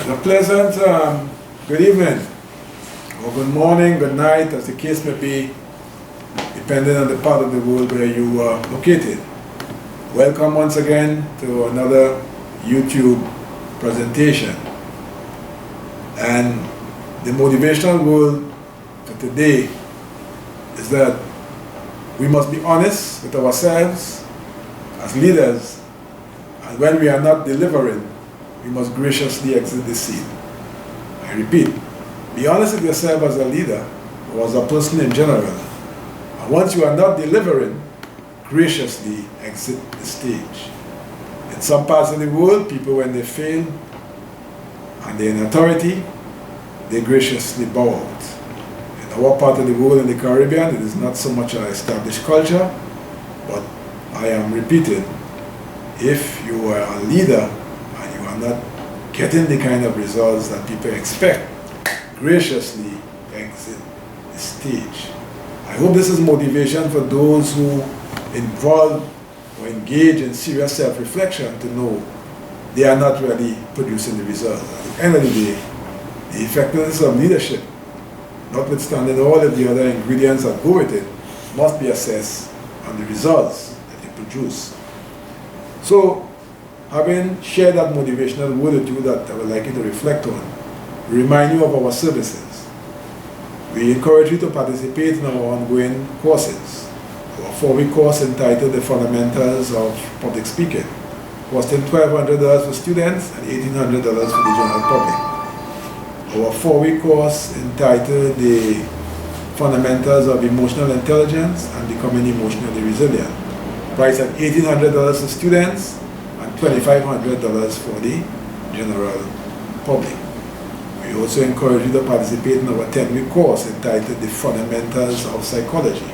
A pleasant good evening, or good morning, good night, as the case may be, depending on the part of the world where you are located. Welcome once again to another YouTube presentation. And the motivational word for today is that we must be honest with ourselves as leaders, and when we are not delivering, we must graciously exit the scene. I repeat, be honest with yourself as a leader or as a person in general. And once you are not delivering, graciously exit the stage. In some parts of the world, people, when they fail and they're in authority, they graciously bow out. In our part of the world, in the Caribbean, it is not so much an established culture, but I am repeating, if you are a leader and you are not getting the kind of results that people expect, graciously exit the stage. I hope this is motivation for those who involve or engage in serious self-reflection to know they are not really producing the results. At the end of the day, the effectiveness of leadership, notwithstanding all of the other ingredients that go with it, must be assessed on the results that you produce. So, having shared that motivational word with you that I would like you to reflect on, remind you of our services. We encourage you to participate in our ongoing courses. Our 4-week course entitled The Fundamentals of Public Speaking, costing $1,200 for students and $1,800 for the general public. Our 4-week course entitled The Fundamentals of Emotional Intelligence and Becoming Emotionally Resilient, priced at $1,800 for students and $2,500 for the general public. We also encourage you to participate in our 10-week course entitled The Fundamentals of Psychology,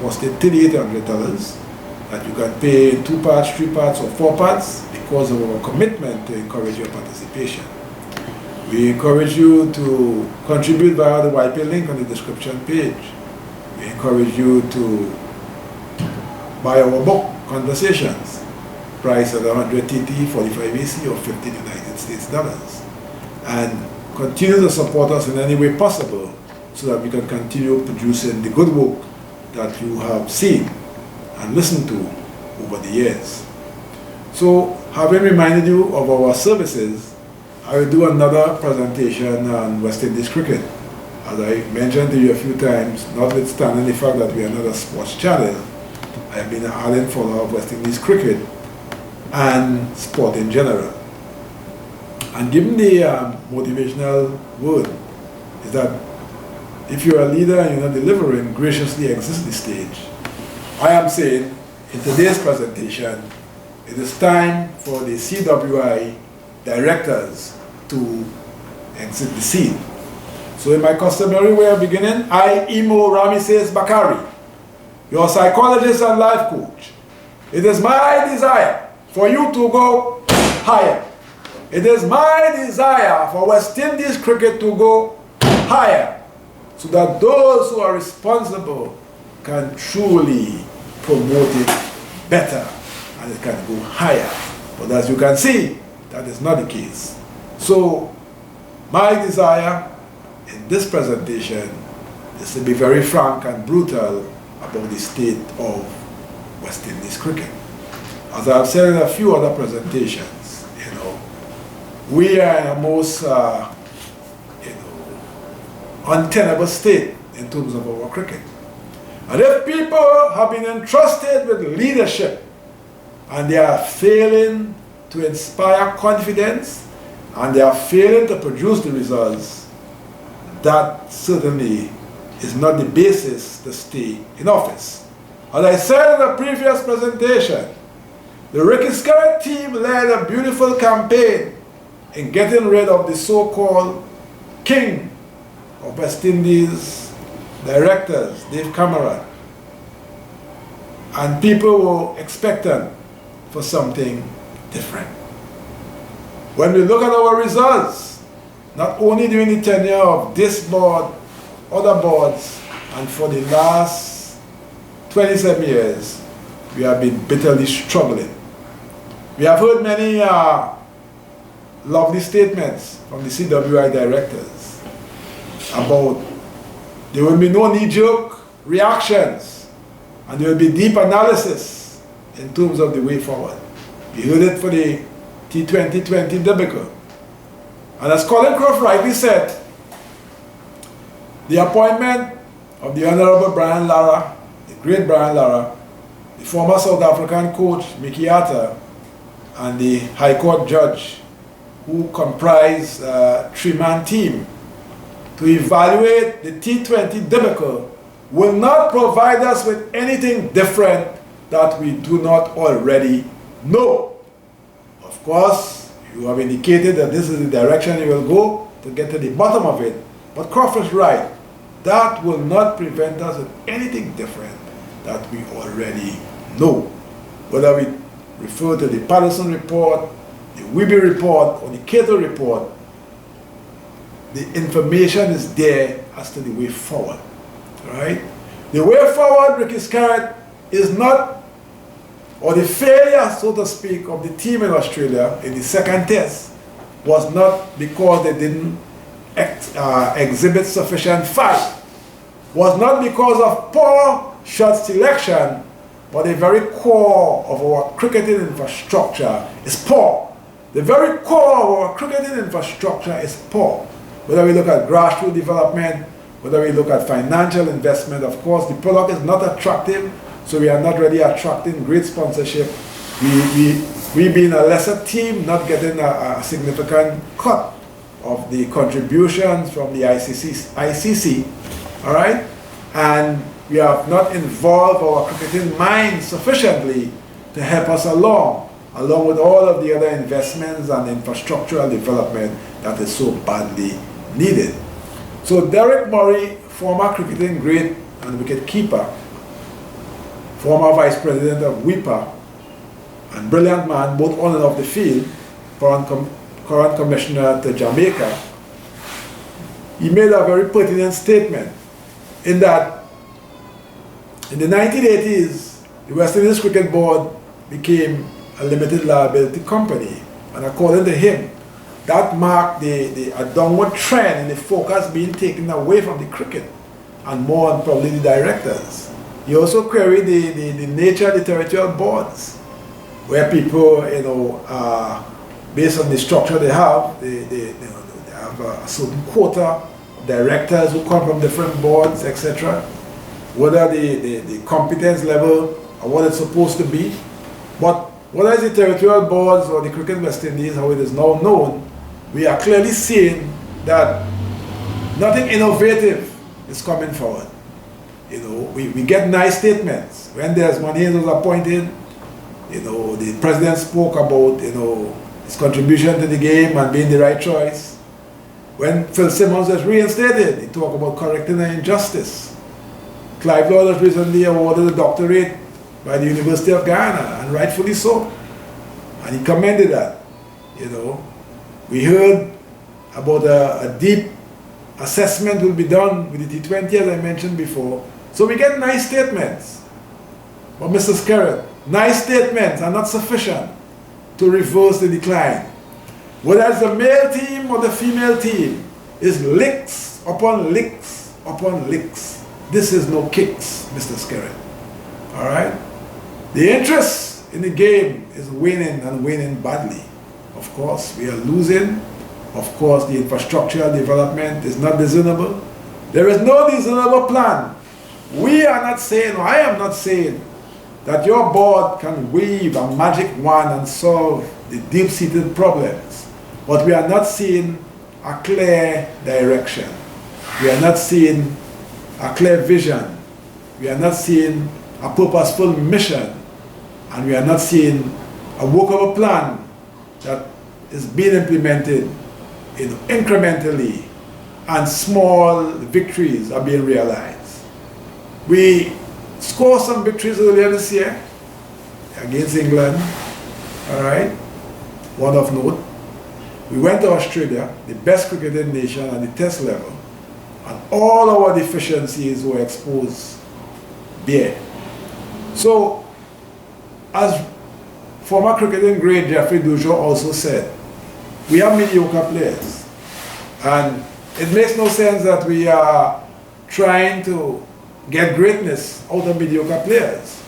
costing $3,800, that you can pay in 2 parts, 3 parts, or 4 parts because of our commitment to encourage your participation. We encourage you to contribute via the white link on the description page. We encourage you to buy our book, Conversations, priced at 100 TT, 45 AC, or 50 United States dollars. And continue to support us in any way possible so that we can continue producing the good work that you have seen and listened to over the years. So, having reminded you of our services, I will do another presentation on West Indies cricket. As I mentioned to you a few times, notwithstanding the fact that we are not a sports channel, I have been an ardent follower of West Indies cricket and sport in general. And given the motivational word is that if you're a leader and you're not delivering, graciously exit the stage. I am saying in today's presentation, it is time for the CWI directors to exit the scene. So in my customary way of beginning, I, Imo Bakari, your psychologist and life coach. It is my desire for you to go higher. It is my desire for West Indies cricket to go higher, so that those who are responsible can truly promote it better and it can go higher. But as you can see, that is not the case. So, my desire in this presentation is to be very frank and brutal about the state of West Indies cricket. As I have said in a few other presentations, we are in a most untenable state in terms of our cricket. And if people have been entrusted with leadership and they are failing to inspire confidence and they are failing to produce the results, that certainly is not the basis to stay in office. As I said in the previous presentation, the Ricky Skerritt team led a beautiful campaign in getting rid of the so-called king of West Indies directors, Dave Cameron. And people were expectant for something different. When we look at our results, not only during the tenure of this board, other boards, and for the last 27 years, we have been bitterly struggling. We have heard many lovely statements from the CWI directors about there will be no knee-jerk reactions and there will be deep analysis in terms of the way forward. We heard it for the T2020 debacle. And as Colin Croft rightly said, the appointment of the Honorable Brian Lara, the great Brian Lara, the former South African coach Mickey Arthur, and the High Court judge who comprise a three-man team to evaluate the T20 debacle will not provide us with anything different that we do not already know. Of course, you have indicated that this is the direction you will go to get to the bottom of it, but Croft is right. That will not prevent us with anything different that we already know. Whether we refer to the Patterson report, the Wiebe report, or the Cato report, the information is there as to the way forward. Right? The way forward, Ricky Skerritt, is not, or the failure, so to speak, of the team in Australia in the second test was not because they didn't exhibit sufficient fight, was not because of poor shot selection, but the very core of our cricketing infrastructure is poor. The very core of our cricketing infrastructure is poor. Whether we look at grassroots development, whether we look at financial investment, of course, the product is not attractive, so we are not really attracting great sponsorship. We being a lesser team, not getting a significant cut of the contributions from the ICC, all right? And we have not involved our cricketing mind sufficiently to help us along with all of the other investments and infrastructural development that is so badly needed. So Derek Murray, former cricketing great and wicket keeper, former vice president of WIPA, and brilliant man both on and off the field, current commissioner to Jamaica, he made a very pertinent statement in that in the 1980s, the West Indies Cricket Board became a limited liability company, and according to him, that marked a downward trend in the focus being taken away from the cricket and more on probably the directors. He also queried the nature of the territorial boards, where people, based on the structure they have, they have a certain quota of directors who come from different boards, etc. Whether the competence level or what it's supposed to be. But whether it's the territorial boards or the Cricket West Indies, how it is now known, we are clearly seeing that nothing innovative is coming forward. We get nice statements. When there's Money was appointed, the president spoke about, his contribution to the game and being the right choice. When Phil Simmons was reinstated, he talked about correcting an injustice. Clive Lord was recently awarded a doctorate by the University of Guyana, and rightfully so. And he commended that. We heard about a deep assessment will be done with the T20, as I mentioned before. So we get nice statements. But Mr. Skerritt, nice statements are not sufficient to reverse the decline. Whether it's the male team or the female team, is licks upon licks upon licks. This is no kicks, Mr. Skerritt. All right? The interest in the game is waning and waning badly. Of course, we are losing. Of course, the infrastructural development is not discernible. There is no discernible plan. We are not saying, or I am not saying, that your board can wave a magic wand and solve the deep-seated problems. But we are not seeing a clear direction. We are not seeing a clear vision. We are not seeing a purposeful mission. And we are not seeing a workable plan that is being implemented incrementally, and small victories are being realized. We scored some victories earlier this year against England, all right, one of note. We went to Australia, the best cricketing nation at the test level, and all our deficiencies were exposed bare. So, as former cricketing great Jeffrey Dujo also said, we have mediocre players. And it makes no sense that we are trying to get greatness out of mediocre players.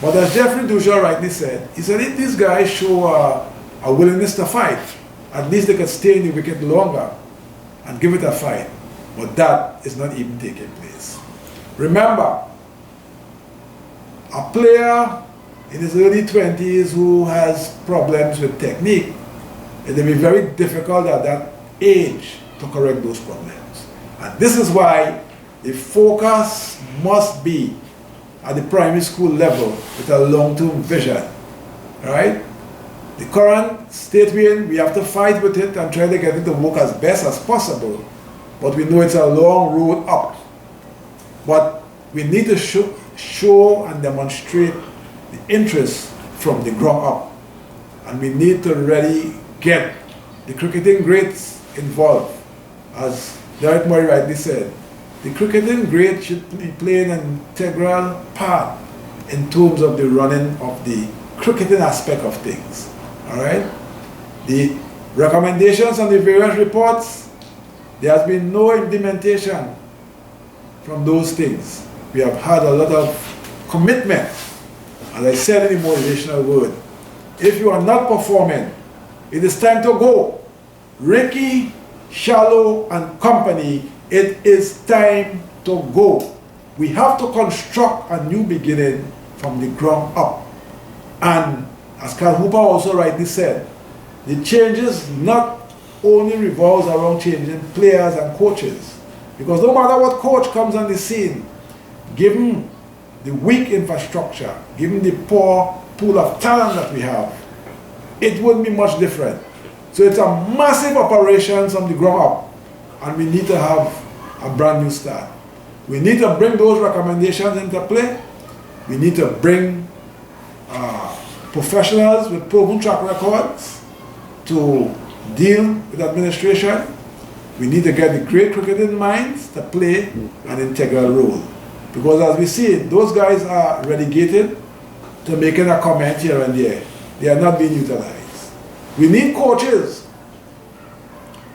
But as Jeffrey Duja rightly said, he said if these guys show a willingness to fight, at least they can stay in the wicket longer and give it a fight. But that is not even taking place. Remember, a player in his early 20s who has problems with technique, it will be very difficult at that age to correct those problems. And this is why the focus must be at the primary school level with a long-term vision. Right? The current state we're in, we have to fight with it and try to get it to work as best as possible. But we know it's a long road up. But we need to show and demonstrate the interest from the ground up. And we need to really get the cricketing greats involved. As Derek Murray rightly said, the cricketing great should be playing an integral part in terms of the running of the cricketing aspect of things. Alright? The recommendations on the various reports, there has been no implementation from those things. We have had a lot of commitment. As I said in the motivational word, if you are not performing, it is time to go. Ricky, Shallow and company, it is time to go. We have to construct a new beginning from the ground up. And as Carl Hooper also rightly said, the changes not only revolves around changing players and coaches. Because no matter what coach comes on the scene, given the weak infrastructure, given the poor pool of talent that we have, it wouldn't be much different. So it's a massive operation from the ground up, and we need to have a brand new start. We need to bring those recommendations into play. We need to bring professionals with proven track records to deal with administration. We need to get the great cricketing minds to play an integral role. Because as we see, those guys are relegated to making a comment here and there. They are not being utilized. We need coaches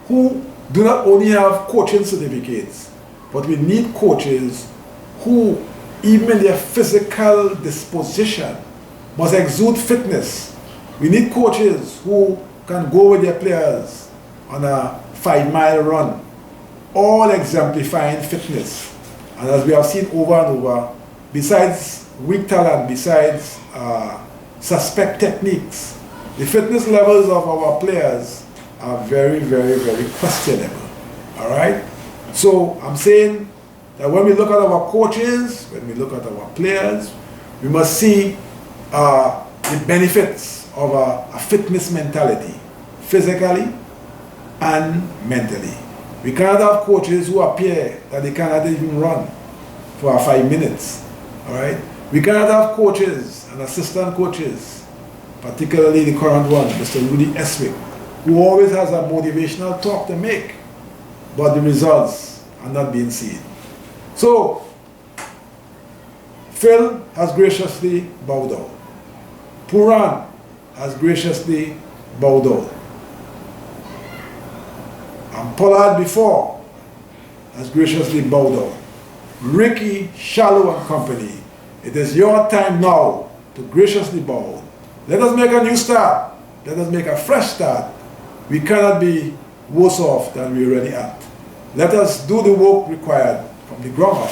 who do not only have coaching certificates, but we need coaches who, even in their physical disposition, must exude fitness. We need coaches who can go with their players on a 5-mile run, all exemplifying fitness. And as we have seen over and over, besides weak talent, besides suspect techniques, the fitness levels of our players are very, very, very questionable. All right? So I'm saying that when we look at our coaches, when we look at our players, we must see the benefits of a fitness mentality, physically and mentally. We cannot have coaches who appear that they cannot even run for 5 minutes. All right? We cannot have coaches and assistant coaches, particularly the current one, Mr. Rudy Eswick, who always has a motivational talk to make, but the results are not being seen. So, Phil has graciously bowed out. Puran has graciously bowed out. And Pollard before has graciously bowed out. Ricky, Shallow and company, it is your time now to graciously bow. Let us make a new start. Let us make a fresh start. We cannot be worse off than we already are. Let us do the work required from the ground up.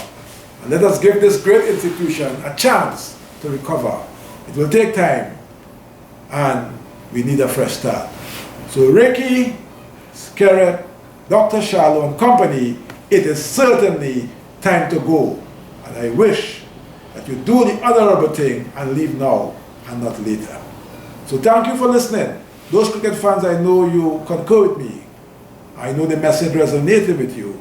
And let us give this great institution a chance to recover. It will take time. And we need a fresh start. So Ricky, Skerritt, Dr. Shallow and company, it is certainly time to go. And I wish that you do the honorable thing and leave now and not later. So thank you for listening. Those cricket fans, I know you concur with me. I know the message resonated with you.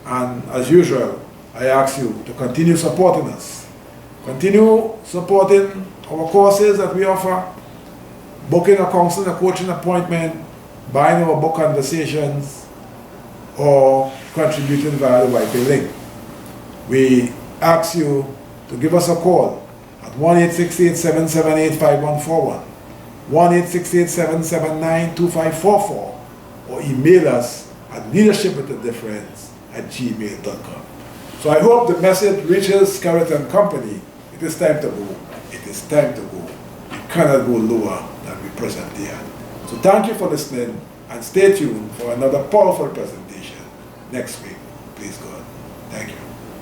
And as usual, I ask you to continue supporting us. Continue supporting our courses that we offer, booking a counseling, a coaching appointment, buying our book conversations, or contributing via the YP link. We ask you to give us a call at 1-868-778-5141. 1-868-779-2544, or email us at leadershipwithadifference@gmail.com. So I hope the message reaches Skerritt and Company. It is time to go. It is time to go. We cannot go lower than we presently are. So thank you for listening, and stay tuned for another powerful presentation next week. Please God. Thank you.